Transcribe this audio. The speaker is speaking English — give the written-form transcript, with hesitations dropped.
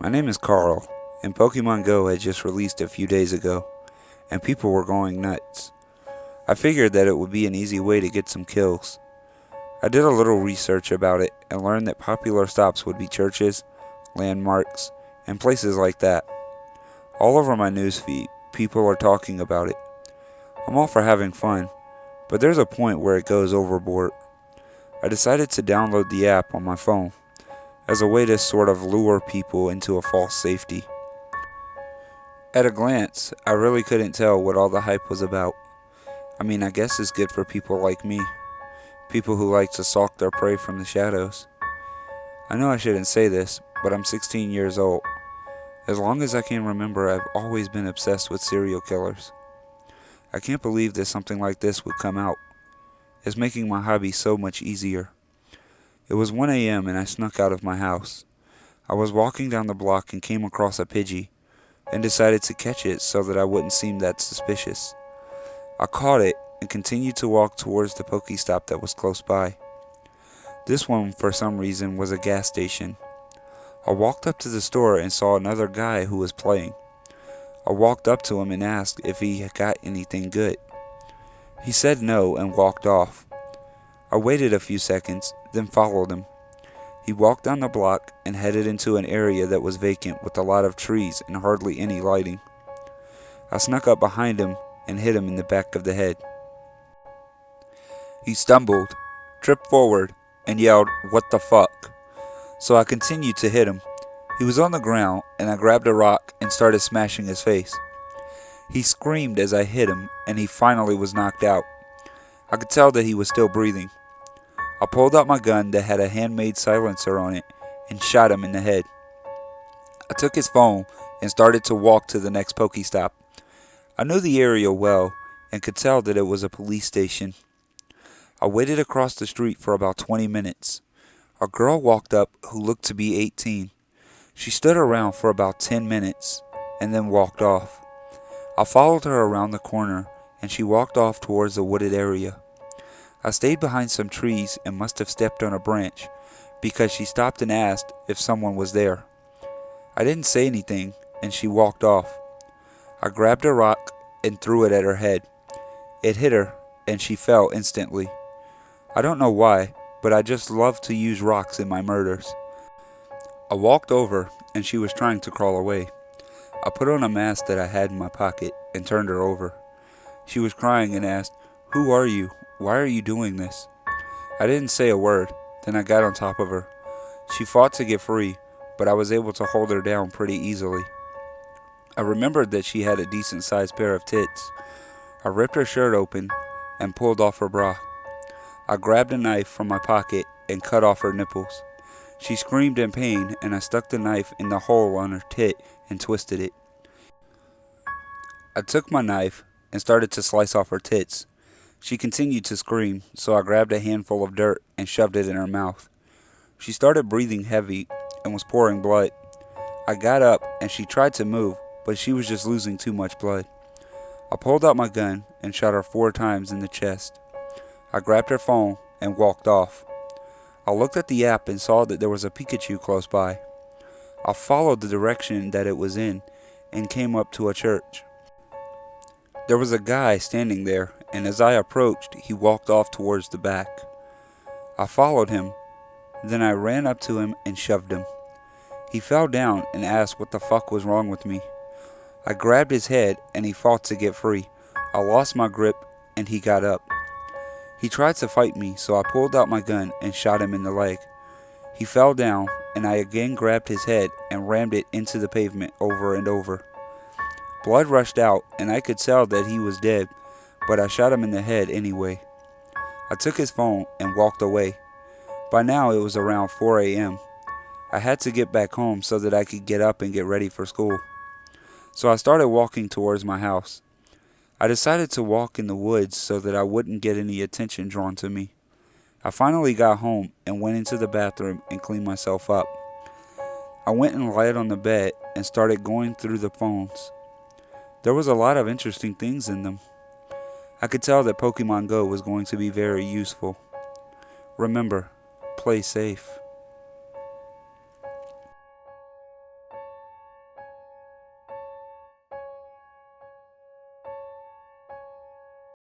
My name is Carl, and Pokemon Go had just released a few days ago, and people were going nuts. I figured that it would be an easy way to get some kills. I did a little research about it and learned that popular stops would be churches, landmarks, and places like that. All over my newsfeed, people are talking about it. I'm all for having fun, but there's a point where it goes overboard. I decided to download the app on my phone as a way to sort of lure people into a false safety. At a glance, I really couldn't tell what all the hype was about. I guess it's good for people like me, people who like to stalk their prey from the shadows. I know I shouldn't say this, but I'm 16 years old. As long as I can remember, I've always been obsessed with serial killers. I can't believe that something like this would come out. It's making my hobby so much easier. It was 1 a.m. and I snuck out of my house. I was walking down the block and came across a Pidgey and decided to catch it so that I wouldn't seem that suspicious. I caught it and continued to walk towards the Pokestop that was close by. This one, for some reason, was a gas station. I walked up to the store and saw another guy who was playing. I walked up to him and asked if he had got anything good. He said no and walked off. I waited a few seconds, then followed him. He walked down the block and headed into an area that was vacant with a lot of trees and hardly any lighting. I snuck up behind him and hit him in the back of the head. He stumbled, tripped forward, and yelled, "What the fuck?" So I continued to hit him. He was on the ground, and I grabbed a rock and started smashing his face. He screamed as I hit him, and he finally was knocked out. I could tell that he was still breathing. I pulled out my gun that had a handmade silencer on it and shot him in the head. I took his phone and started to walk to the next Pokestop. I knew the area well and could tell that it was a police station. I waited across the street for about 20 minutes. A girl walked up who looked to be 18. She stood around for about 10 minutes and then walked off. I followed her around the corner and she walked off towards the wooded area. I stayed behind some trees and must have stepped on a branch because she stopped and asked if someone was there. I didn't say anything and she walked off. I grabbed a rock and threw it at her head. It hit her and she fell instantly. I don't know why, but I just love to use rocks in my murders. I walked over and she was trying to crawl away. I put on a mask that I had in my pocket and turned her over. She was crying and asked, "Who are you? Why are you doing this?" I didn't say a word, then I got on top of her. She fought to get free, but I was able to hold her down pretty easily. I remembered that she had a decent sized pair of tits. I ripped her shirt open and pulled off her bra. I grabbed a knife from my pocket and cut off her nipples. She screamed in pain and I stuck the knife in the hole on her tit and twisted it. I took my knife and started to slice off her tits. She continued to scream, so I grabbed a handful of dirt and shoved it in her mouth. She started breathing heavy and was pouring blood. I got up and she tried to move, but she was just losing too much blood. I pulled out my gun and shot her 4 times in the chest. I grabbed her phone and walked off. I looked at the app and saw that there was a Pikachu close by. I followed the direction that it was in and came up to a church. There was a guy standing there, and as I approached, he walked off towards the back. I followed him, then I ran up to him and shoved him. He fell down and asked what the fuck was wrong with me. I grabbed his head and he fought to get free. I lost my grip and he got up. He tried to fight me, so I pulled out my gun and shot him in the leg. He fell down and I again grabbed his head and rammed it into the pavement over and over. Blood rushed out and I could tell that he was dead, but I shot him in the head anyway. I took his phone and walked away. By now it was around 4 a.m. I had to get back home so that I could get up and get ready for school. So I started walking towards my house. I decided to walk in the woods so that I wouldn't get any attention drawn to me. I finally got home and went into the bathroom and cleaned myself up. I went and laid on the bed and started going through the phones. There was a lot of interesting things in them. I could tell that Pokemon Go was going to be very useful. Remember, play safe.